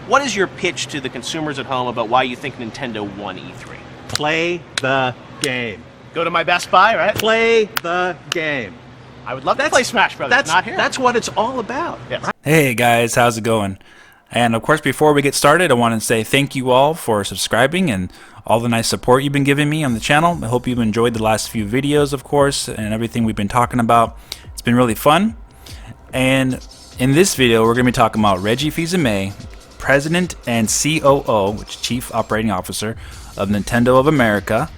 What is your pitch to the consumers at home about why you think Nintendo won E3? Play the game. Go to my Best Buy, right? Play the game. I would love to play Smash Brothers. Not here. That's what it's all about. Yes. Hey guys, how's it going? And of course, before we get started, I want to say thank you all for subscribing and all the nice support you've been giving me on the channel. I hope you've enjoyed the last few videos, of course, and everything we've been talking about. It's been really fun. And in this video, we're going to be talking about Reggie Fils-Aimé, President and COO, which is Chief Operating Officer of Nintendo of America,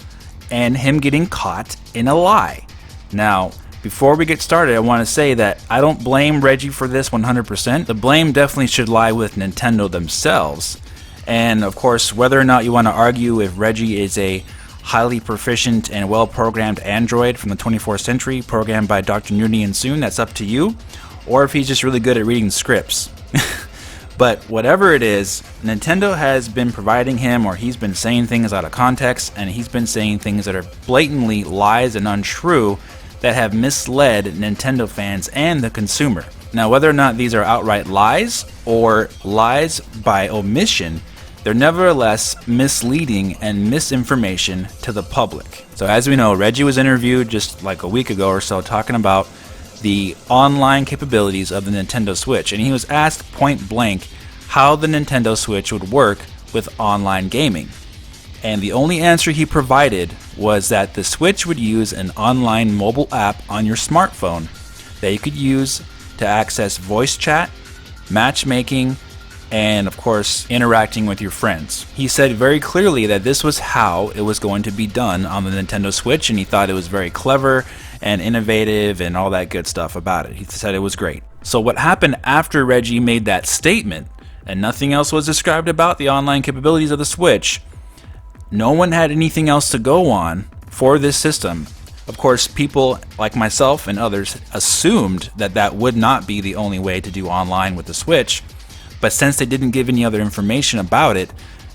and him getting caught in a lie. Now, before we get started, I want to say that I don't blame Reggie for this 100%. The blame definitely should lie with Nintendo themselves. And of course, whether or not you want to argue if Reggie is a highly proficient and well-programmed android from the 24th century, programmed by Dr. Noonien Soon, that's up to you. Or if he's just really good at reading scripts. But whatever it is, Nintendo has been providing him, or he's been saying things out of context, and he's been saying things that are blatantly lies and untrue that have misled Nintendo fans and the consumer. Now, whether or not these are outright lies or lies by omission, they're nevertheless misleading and misinformation to the public. So as we know, Reggie was interviewed just like a week ago or so talking about the online capabilities of the Nintendo Switch, and he was asked point blank how the Nintendo Switch would work with online gaming. And the only answer he provided was that the Switch would use an online mobile app on your smartphone that you could use to access voice chat, matchmaking, and of course interacting with your friends. He said very clearly that this was how it was going to be done on the Nintendo Switch, and he thought it was very clever and innovative and all that good stuff about it. He said it was great. So what happened after Reggie made that statement and nothing else was described about the online capabilities of the Switch, no one had anything else to go on for this system. Of course, people like myself and others assumed that that would not be the only way to do online with the Switch, but since they didn't give any other information about it,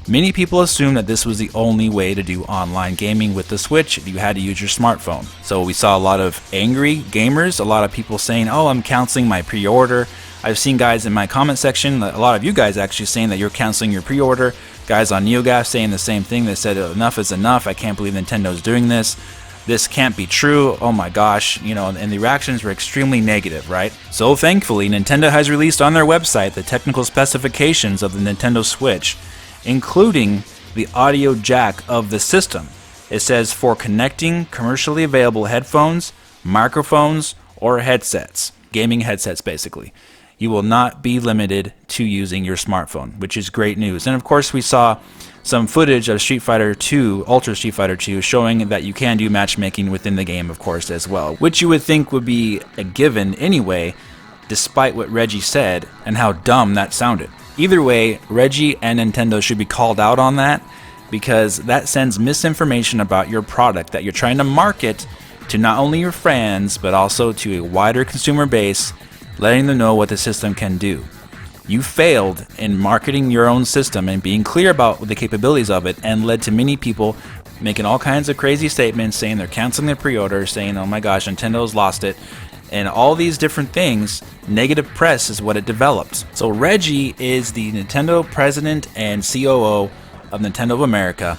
many people assumed that this was the only way to do online gaming with the Switch. You had to use your smartphone. So we saw a lot of angry gamers, a lot of people saying, oh, I'm canceling my pre-order. I've seen guys in my comment section, a lot of you guys actually saying that you're canceling your pre-order. Guys on NeoGAF saying the same thing. They said enough is enough. I can't believe Nintendo's doing this. This can't be true. Oh my gosh, you know, and the reactions were extremely negative, right? So thankfully, Nintendo has released on their website the technical specifications of the Nintendo Switch, including the audio jack of the system. It says for connecting commercially available headphones, microphones, or headsets, gaming headsets basically. You will not be limited to using your smartphone, which is great news. And of course, we saw some footage of Street Fighter 2, Ultra Street Fighter 2, showing that you can do matchmaking within the game, of course, as well, which you would think would be a given anyway, despite what Reggie said and how dumb that sounded. Either way, Reggie and Nintendo should be called out on that, because that sends misinformation about your product that you're trying to market to not only your fans, but also to a wider consumer base, letting them know what the system can do. You failed in marketing your own system and being clear about the capabilities of it, and led to many people making all kinds of crazy statements saying they're canceling their pre-order, saying, oh my gosh, Nintendo's lost it, and all these different things. Negative press is what it developed. So Reggie is the Nintendo President and COO of Nintendo of America,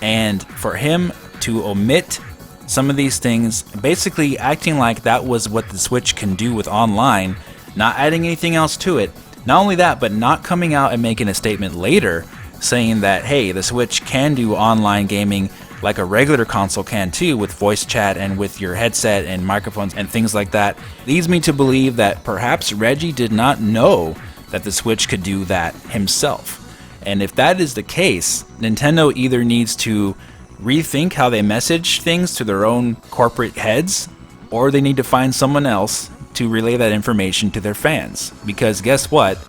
and for him to omit some of these things, basically acting like that was what the Switch can do with online, not adding anything else to it. Not only that, but not coming out and making a statement later saying that, hey, the Switch can do online gaming like a regular console can too, with voice chat and with your headset and microphones and things like that, leads me to believe that perhaps Reggie did not know that the Switch could do that himself. And if that is the case, Nintendo either needs to rethink how they message things to their own corporate heads, or they need to find someone else to relay that information to their fans. Because guess what?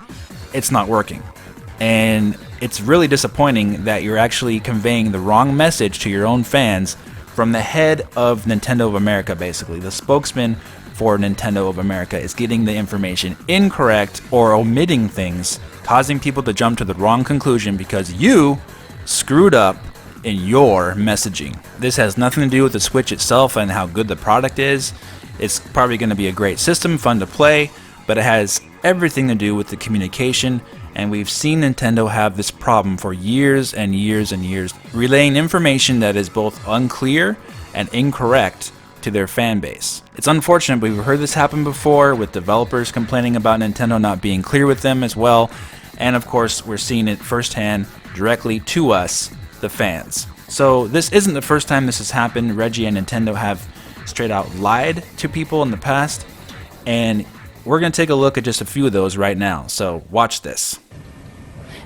It's not working. And it's really disappointing that you're actually conveying the wrong message to your own fans from the head of Nintendo of America, basically. The spokesman for Nintendo of America is getting the information incorrect or omitting things, causing people to jump to the wrong conclusion because you screwed up in your messaging. This has nothing to do with the Switch itself and how good the product is. It's probably going to be a great system, fun to play, but it has everything to do with the communication, and we've seen Nintendo have this problem for years and years and years, relaying information that is both unclear and incorrect to their fan base. It's unfortunate, but we've heard this happen before with developers complaining about Nintendo not being clear with them as well, and of course we're seeing it firsthand directly to us, the fans. So this isn't the first time this has happened. Reggie and Nintendo have straight out lied to people in the past, and we're going to take a look at just a few of those right now, so watch this.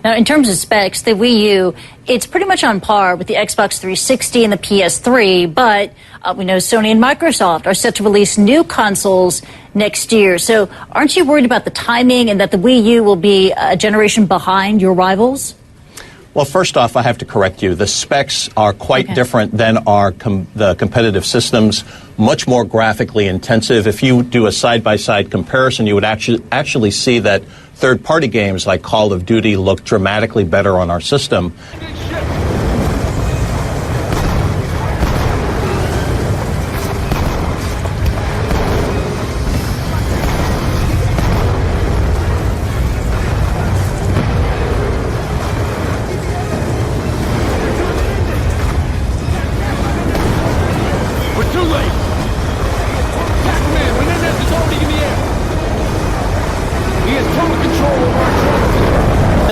Now, in terms of specs, the Wii U, it's pretty much on par with the Xbox 360 and the PS3, but we know Sony and Microsoft are set to release new consoles next year. So aren't you worried about the timing and that the Wii U will be a generation behind your rivals? Well, first off, I have to correct you. The specs are quite different than the competitive systems, much more graphically intensive. If you do a side-by-side comparison, you would actually see that third-party games like Call of Duty look dramatically better on our system.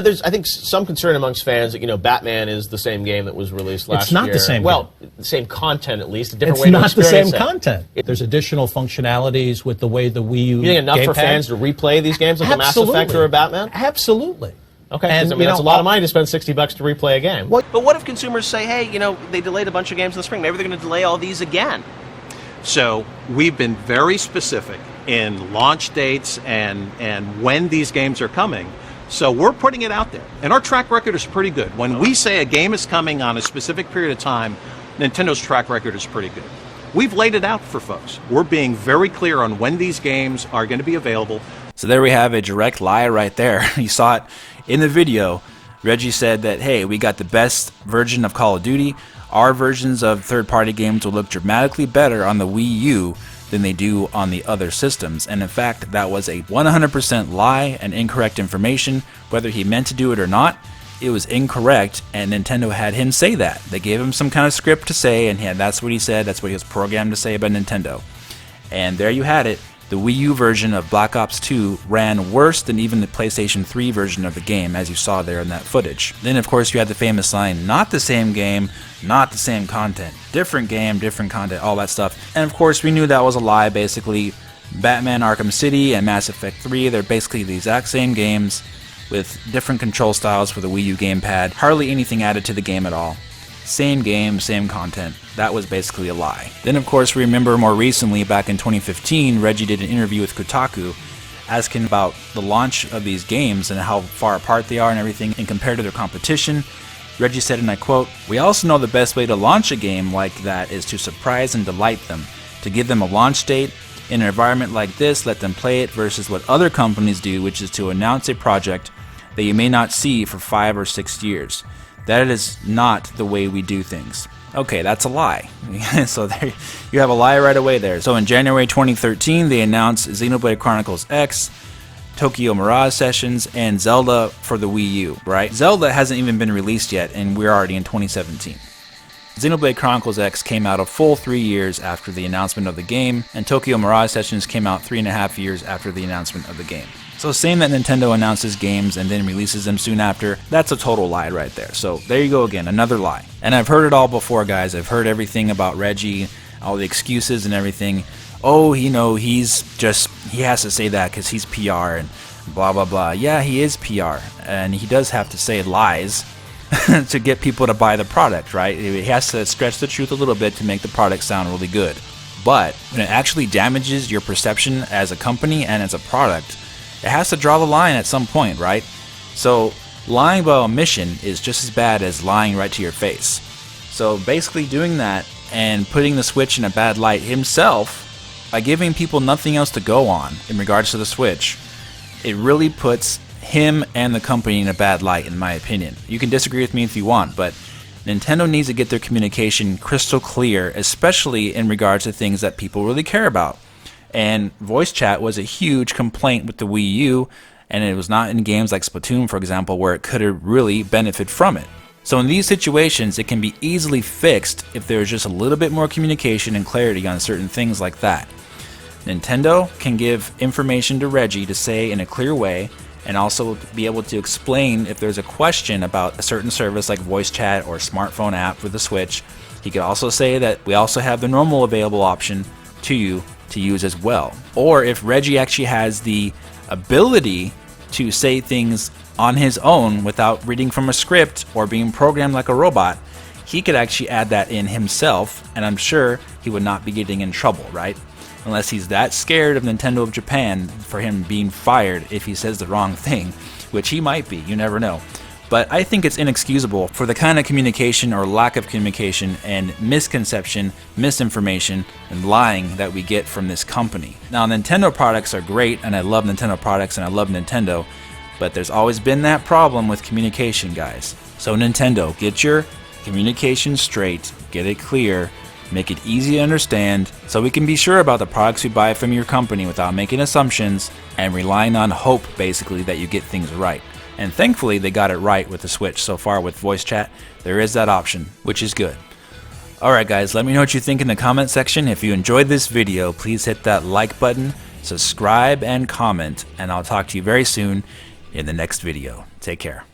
There's, I think, some concern amongst fans that, you know, Batman is the same game that was released last year. It's not the same Well, game. the same content, at least, a different It's way to not the experience same it. content. There's additional functionalities with the way the Wii U You think enough for gamepad- fans to replay these games like a Mass Absolutely. Effect or a Batman? Absolutely. Okay, 'cause, And, I mean, you that's a know, lot of money to spend $60 to replay a game. But what if consumers say, hey, you know, they delayed a bunch of games in the spring, maybe they're going to delay all these again? So we've been very specific in launch dates and when these games are coming. So we're putting it out there. And our track record is pretty good. When we say a game is coming on a specific period of time, Nintendo's track record is pretty good. We've laid it out for folks. We're being very clear on when these games are going to be available. So there we have a direct lie right there. You saw it in the video. Reggie said that, hey, we got the best version of Call of Duty. Our versions of third-party games will look dramatically better on the Wii U than they do on the other systems. And in fact, that was a 100% lie and incorrect information. Whether he meant to do it or not, it was incorrect, and Nintendo had him say that. They gave him some kind of script to say, and that's what he said. That's what he was programmed to say about Nintendo. And there you had it. The Wii U version of Black Ops 2 ran worse than even the PlayStation 3 version of the game, as you saw there in that footage. Then, of course, you had the famous line, not the same game, not the same content. Different game, different content, all that stuff. And, of course, we knew that was a lie, basically. Batman Arkham City and Mass Effect 3, they're basically the exact same games with different control styles for the Wii U gamepad. Hardly anything added to the game at all. Same game, same content. That was basically a lie. Then, of course, we remember more recently, back in 2015, Reggie did an interview with Kotaku asking about the launch of these games and how far apart they are and everything, and compared to their competition. Reggie said, and I quote, "We also know the best way to launch a game like that is to surprise and delight them, to give them a launch date. In an environment like this, let them play it versus what other companies do, which is to announce a project that you may not see for 5 or 6 years. That is not the way we do things." Okay, that's a lie. So there you have a lie right away there. So in January 2013, they announced Xenoblade Chronicles X, Tokyo Mirage Sessions, and Zelda for the Wii U, right? Zelda hasn't even been released yet, and we're already in 2017. Xenoblade Chronicles X came out a full 3 years after the announcement of the game, and Tokyo Mirage Sessions came out 3.5 years after the announcement of the game. So saying that Nintendo announces games and then releases them soon after, that's a total lie right there. So there you go again, another lie. And I've heard it all before, guys. I've heard everything about Reggie, all the excuses and everything. Oh, you know, he has to say that because he's PR and blah, blah, blah. Yeah, he is PR, and he does have to say lies to get people to buy the product, right? He has to stretch the truth a little bit to make the product sound really good. But when it actually damages your perception as a company and as a product, it has to draw the line at some point, right? So lying by omission is just as bad as lying right to your face. So basically doing that and putting the Switch in a bad light himself by giving people nothing else to go on in regards to the Switch, it really puts him and the company in a bad light, in my opinion. You can disagree with me if you want, but Nintendo needs to get their communication crystal clear, especially in regards to things that people really care about. And voice chat was a huge complaint with the Wii U, and it was not in games like Splatoon, for example, where it could have really benefited from it. So in these situations, it can be easily fixed if there's just a little bit more communication and clarity on certain things like that. Nintendo can give information to Reggie to say in a clear way, and also be able to explain if there's a question about a certain service like voice chat or smartphone app for the Switch. He could also say that we also have the normal available option to you to use as well. Or if Reggie actually has the ability to say things on his own without reading from a script or being programmed like a robot, he could actually add that in himself, and I'm sure he would not be getting in trouble, right? Unless he's that scared of Nintendo of Japan for him being fired if he says the wrong thing, which he might be, you never know. But I think it's inexcusable for the kind of communication or lack of communication and misconception, misinformation, and lying that we get from this company. Now, Nintendo products are great, and I love Nintendo products, and I love Nintendo, but there's always been that problem with communication, guys. So Nintendo, get your communication straight, get it clear, make it easy to understand, so we can be sure about the products we buy from your company without making assumptions and relying on hope, basically, that you get things right. And thankfully, they got it right with the Switch so far with voice chat. There is that option, which is good. Alright guys, let me know what you think in the comment section. If you enjoyed this video, please hit that like button, subscribe, and comment, and I'll talk to you very soon in the next video. Take care.